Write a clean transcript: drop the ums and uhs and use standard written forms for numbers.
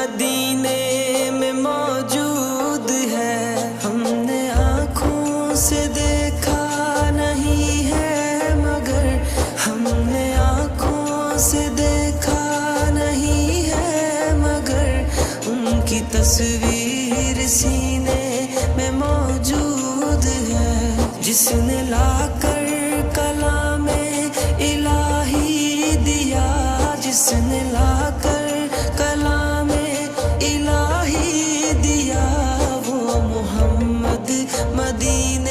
مدینے میں موجود ہے، ہم نے آنکھوں سے دیکھا نہیں ہے مگر، ہم نے آنکھوں سے دیکھا نہیں ہے مگر، ان کی تصویر سینے میں موجود ہے، جس نے لا کر کلام الہی دیا، جس نے